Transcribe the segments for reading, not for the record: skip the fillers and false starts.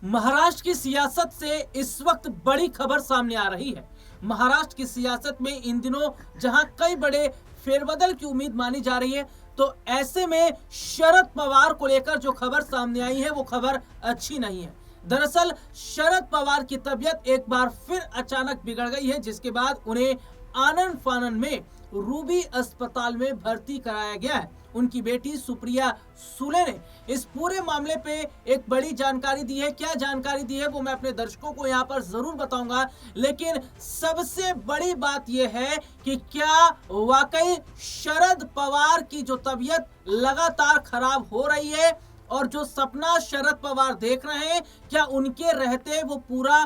महाराष्ट्र की सियासत से इस वक्त बड़ी खबर सामने आ रही है। महाराष्ट्र की सियासत में इन दिनों जहां कई बड़े फेरबदल की उम्मीद मानी जा रही है, तो ऐसे में शरद पवार को लेकर जो खबर सामने आई है वो खबर अच्छी नहीं है। दरअसल शरद पवार की तबीयत एक बार फिर अचानक बिगड़ गई है, जिसके बाद उन्हें आनन फानन में रूबी अस्पताल में भर्ती कराया गया है। उनकी बेटी सुप्रिया सुले ने इस पूरे मामले पे एक बड़ी जानकारी दी है। क्या जानकारी दी है वो मैं अपने दर्शकों को यहाँ पर जरूर बताऊंगा, लेकिन सबसे बड़ी बात यह है कि क्या वाकई शरद पवार की जो तबीयत लगातार खराब हो रही है और जो सपना शरद पवार देख रहे हैं, क्या उनके रहते वो पूरा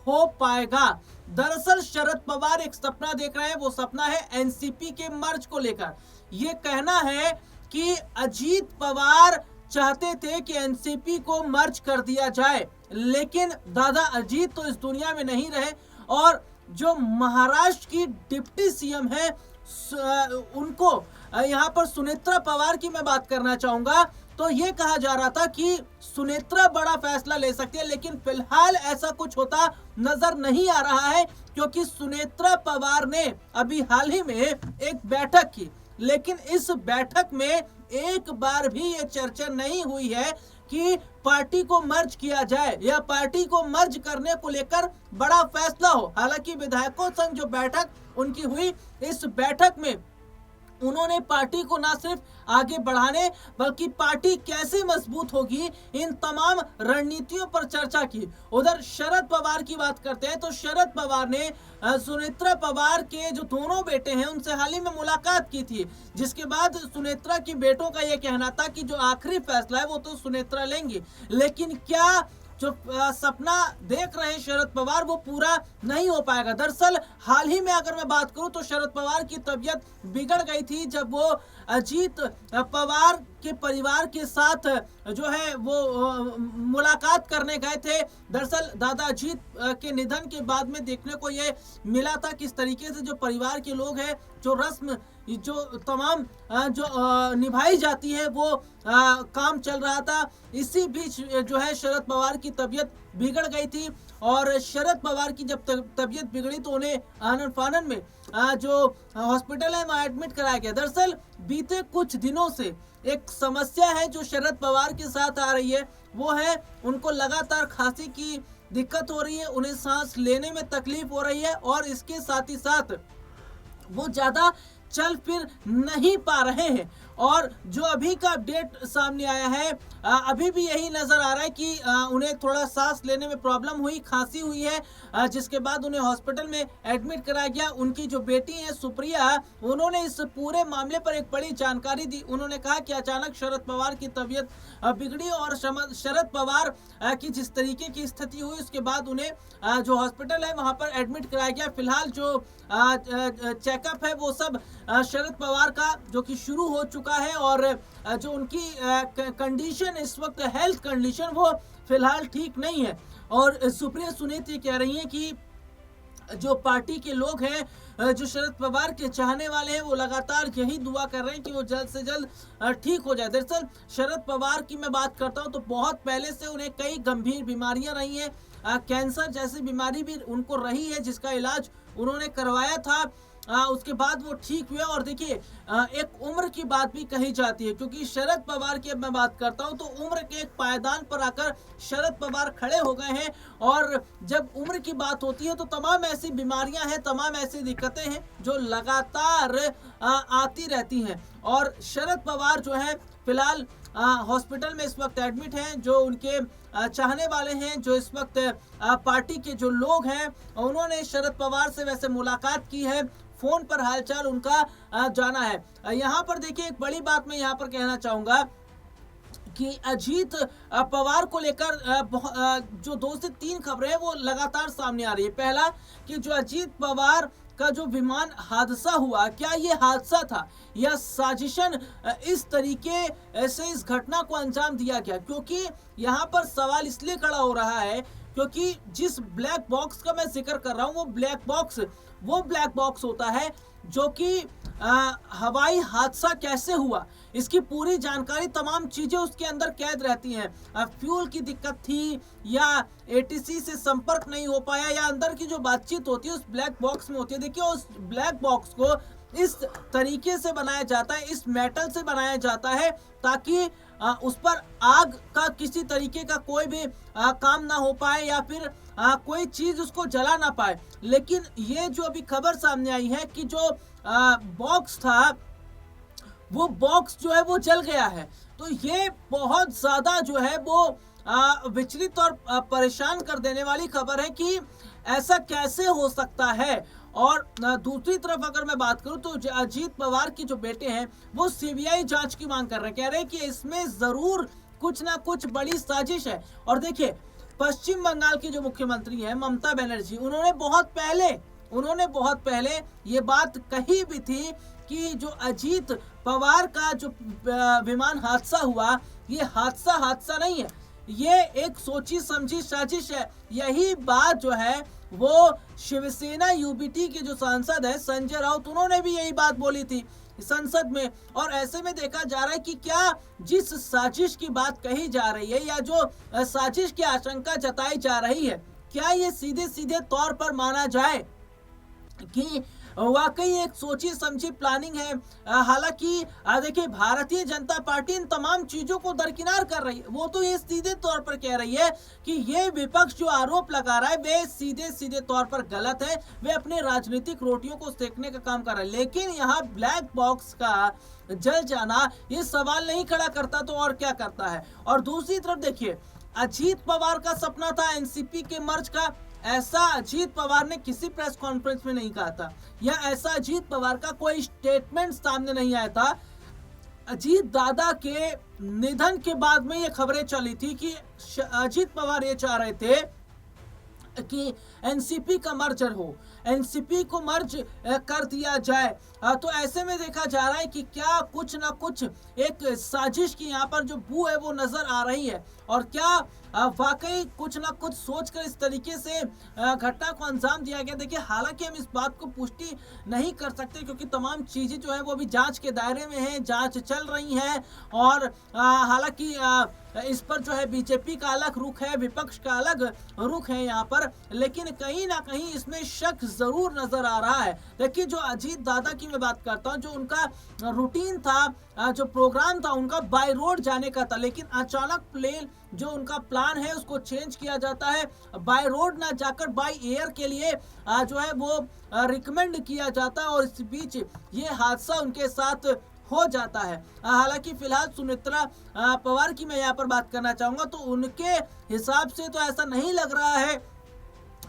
हो पाएगा। दरअसल शरद पवार एक सपना देख रहे हैं, वो सपना है एनसीपी के मर्ज को लेकर। ये कहना है कि अजीत पवार चाहते थे कि एनसीपी को मर्ज कर दिया जाए, लेकिन दादा अजीत तो इस दुनिया में नहीं रहे और जो महाराष्ट्र की डिप्टी सीएम है उनको यहाँ पर सुनेत्रा पवार की मैं बात करना चाहूंगा। तो ये कहा जा रहा था कि सुनेत्रा बड़ा फैसला ले सकती है, लेकिन फिलहाल ऐसा कुछ होता नजर नहीं आ रहा है, क्योंकि सुनेत्रा पवार ने अभी हाल ही में एक बैठक की, लेकिन इस बैठक में एक बार भी ये चर्चा नहीं हुई है कि पार्टी को मर्ज किया जाए या पार्टी को मर्ज करने को लेकर बड़ा फैसला हो। हालांकि विधायकों संग जो बैठक उनकी हुई, इस बैठक में उन्होंने पार्टी को ना सिर्फ आगे बढ़ाने बल्कि पार्टी कैसे मजबूत होगी इन तमाम रणनीतियों पर चर्चा की। उधर शरद पवार की बात करते हैं तो शरद पवार ने सुनेत्रा पवार के जो दोनों बेटे हैं उनसे हाल ही में मुलाकात की थी, जिसके बाद सुनेत्रा की बेटों का यह कहना था कि जो आखिरी फैसला है वो तो सुनेत्रा लेंगी, लेकिन क्या जो सपना देख रहे हैं शरद पवार वो पूरा नहीं हो पाएगा। दरअसल हाल ही में अगर मैं बात करूं तो शरद पवार की तबीयत बिगड़ गई थी जब वो अजीत पवार के परिवार के साथ जो है वो मुलाकात करने गए थे। दरअसल दादा अजीत के निधन के बाद में देखने को ये मिला था किस तरीके से जो परिवार के लोग हैं, जो रस्म जो तमाम जो निभाई जाती है वो काम चल रहा था। इसी बीच जो है शरद पवार की तबीयत बिगड़ गई थी और शरद पवार की जब तबीयत बिगड़ी तो उन्हें आनन फानन में जो हॉस्पिटल है वहाँ एडमिट कराया गया। दरअसल बीते कुछ दिनों से एक समस्या है जो शरद पवार के साथ आ रही है, वो है उनको लगातार खांसी की दिक्कत हो रही है, उन्हें सांस लेने में तकलीफ हो रही है और इसके साथ ही साथ वो ज्यादा चल फिर नहीं पा रहे हैं। और जो अभी का अपडेट सामने आया है, अभी भी यही नजर आ रहा है कि उन्हें थोड़ा सांस लेने में प्रॉब्लम हुई, खांसी हुई है, जिसके बाद उन्हें हॉस्पिटल में एडमिट कराया गया। उनकी जो बेटी है सुप्रिया, उन्होंने इस पूरे मामले पर एक बड़ी जानकारी दी। उन्होंने कहा कि अचानक शरद पवार की तबीयत बिगड़ी और शरद पवार की जिस तरीके की स्थिति हुई उसके बाद उन्हें जो हॉस्पिटल है वहां पर एडमिट कराया गया। फिलहाल जो चेकअप है वो सब शरद पवार का जो कि शुरू हो चुका है और जो उनकी कंडीशन इस वक्त हेल्थ कंडीशन वो फिलहाल ठीक नहीं है। और सुप्रिया सुनीत ये कह रही हैं कि जो पार्टी के लोग हैं, जो शरद पवार के चाहने वाले हैं, वो लगातार यही दुआ कर रहे हैं कि वो जल्द से जल्द ठीक हो जाए। दरअसल शरद पवार की मैं बात करता हूं तो बहुत पहले से उन्हें कई गंभीर बीमारियां रही हैं, कैंसर जैसी बीमारी भी उनको रही है जिसका इलाज उन्होंने करवाया था। उसके बाद वो ठीक हुए। और देखिए एक उम्र की बात भी कही जाती है, क्योंकि शरद पवार की अब मैं बात करता हूं तो उम्र के एक पायदान पर आकर शरद पवार खड़े हो गए हैं और जब उम्र की बात होती है तो तमाम ऐसी बीमारियां हैं, तमाम ऐसी दिक्कतें हैं जो लगातार आती रहती हैं। और शरद पवार जो है फिलहाल हॉस्पिटल में इस वक्त एडमिट हैं। जो उनके चाहने वाले हैं, जो इस वक्त पार्टी के जो लोग हैं, उन्होंने शरद पवार से वैसे मुलाकात की है, फोन पर हालचाल उनका जाना है। यहाँ पर देखिए एक बड़ी बात मैं यहाँ पर कहना चाहूंगा कि अजीत पवार को लेकर जो 2 से 3 खबरें हैं वो लगातार सामने आ रही है। पहला कि जो अजीत पवार का जो विमान हादसा हुआ, क्या ये हादसा था या साजिशन इस तरीके से इस घटना को अंजाम दिया गया, क्योंकि यहाँ पर सवाल इसलिए खड़ा हो रहा है क्योंकि जिस ब्लैक बॉक्स का मैं जिक्र कर रहा हूँ वो ब्लैक बॉक्स होता है जो कि हवाई हादसा कैसे हुआ, इसकी पूरी जानकारी, तमाम चीजें उसके अंदर कैद रहती हैं। फ्यूल की दिक्कत थी या एटीसी से संपर्क नहीं हो पाया, या अंदर की जो बातचीत होती है उस ब्लैक बॉक्स में होती है। देखिए उस ब्लैक बॉक्स को इस तरीके से बनाया जाता है, इस मेटल से बनाया जाता है ताकि उस पर आग का किसी तरीके का कोई भी काम ना हो पाए, या फिर कोई चीज उसको जला ना पाए। लेकिन ये जो अभी खबर सामने आई है कि जो बॉक्स था, वो बॉक्स जो है वो जल गया है। तो ये बहुत ज्यादा जो है वो विचलित और परेशान कर देने वाली खबर है कि ऐसा कैसे हो सकता है। और दूसरी तरफ अगर मैं बात करूं तो अजीत पवार के जो बेटे हैं वो सीबीआई जांच की मांग कर रहे हैं, कह रहे हैं कि इसमें जरूर कुछ ना कुछ बड़ी साजिश है। और देखिए पश्चिम बंगाल की जो मुख्यमंत्री है ममता बनर्जी, उन्होंने बहुत पहले ये बात कही भी थी कि जो अजीत पवार का जो विमान हादसा हुआ, ये हादसा नहीं है, ये एक सोची समझी साजिश है। यही बात जो है वो शिवसेना यूबीटी के जो सांसद है संजय राउत, उन्होंने भी यही बात बोली थी संसद में। और ऐसे में देखा जा रहा है कि क्या जिस साजिश की बात कही जा रही है, या जो साजिश की आशंका जताई जा रही है, क्या ये सीधे सीधे तौर पर माना जाए कि वाकई एक सोची समझी प्लानिंग है। हालांकि देखिए भारतीय जनता पार्टी इन तमाम चीजों को दरकिनार कर रही है। वो तो ये सीधे तौर पर कह रही है कि ये विपक्ष जो आरोप लगा रहा है वे सीधे तौर पर गलत है, वे अपने राजनीतिक रोटियों को सेकने का काम कर रहे हैं। लेकिन यहाँ ब्लैक बॉक्स का जल जाना ये सवाल नहीं खड़ा करता तो और क्या करता है। और दूसरी तरफ देखिए अजीत पवार का सपना था एनसीपी के मर्ज का, ऐसा अजीत पवार ने किसी प्रेस कॉन्फ्रेंस में नहीं कहा था, या ऐसा अजीत पवार का कोई स्टेटमेंट सामने नहीं आया था। अजीत दादा के निधन के बाद में ये खबरें चली थी कि अजीत पवार ये चाह रहे थे कि एनसीपी का मर्जर हो, एनसीपी को मर्ज कर दिया जाए। तो ऐसे में देखा जा रहा है कि क्या कुछ ना कुछ एक साजिश की यहाँ पर जो बू है वो नजर आ रही है, और क्या वाकई कुछ ना कुछ सोचकर इस तरीके से घटना को अंजाम दिया गया। देखिए हालांकि हम इस बात को पुष्टि नहीं कर सकते क्योंकि तमाम चीजें जो है वो अभी जांच के दायरे में है, जांच चल रही है। और हालांकि इस पर जो है बीजेपी का अलग रुख है, विपक्ष का अलग रुख है यहाँ पर, लेकिन कहीं ना कहीं इसमें शक जरूर नजर आ रहा है। देखिए जो अजीत दादा की मैं बात करता हूँ, जो उनका रूटीन था, जो प्रोग्राम था उनका बाय रोड जाने का था, लेकिन अचानक प्लेन जो उनका प्लान है उसको चेंज किया जाता है, बाय रोड ना जाकर बाय एयर के लिए जो है वो रिकमेंड किया जाता है, और इस बीच ये हादसा उनके साथ हो जाता है। हालांकि फिलहाल सुमित्रा पवार की मैं यहाँ पर बात करना चाहूंगा, तो उनके हिसाब से तो ऐसा नहीं लग रहा है,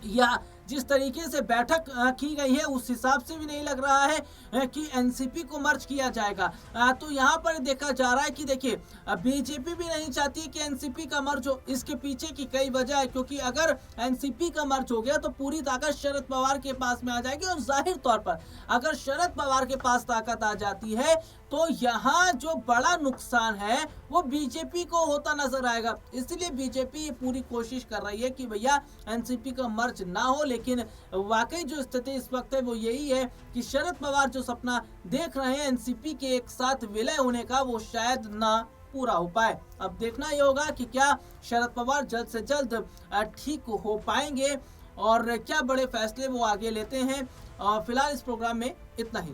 या जिस तरीके से बैठक की गई है उस हिसाब से भी नहीं लग रहा है कि एनसीपी को मर्ज किया जाएगा। तो यहाँ पर देखा जा रहा है कि देखिए बीजेपी भी नहीं चाहती कि एनसीपी का मर्ज हो। इसके पीछे की कई वजह है, क्योंकि अगर एनसीपी का मर्ज हो गया तो पूरी ताकत शरद पवार के पास में आ जाएगी, और जाहिर तौर पर अगर शरद पवार के पास ताकत आ जाती है तो यहाँ जो बड़ा नुकसान है वो बीजेपी को होता नजर आएगा। इसलिए बीजेपी ये पूरी कोशिश कर रही है कि भैया एनसीपी का मर्ज ना हो, लेकिन वाकई जो स्थिति इस वक्त है वो यही है कि शरद पवार जो सपना देख रहे हैं एनसीपी के एक साथ विलय होने का, वो शायद ना पूरा हो पाए। अब देखना ये होगा कि क्या शरद पवार जल्द से जल्द ठीक हो पाएंगे और क्या बड़े फैसले वो आगे लेते हैं। फिलहाल इस प्रोग्राम में इतना ही।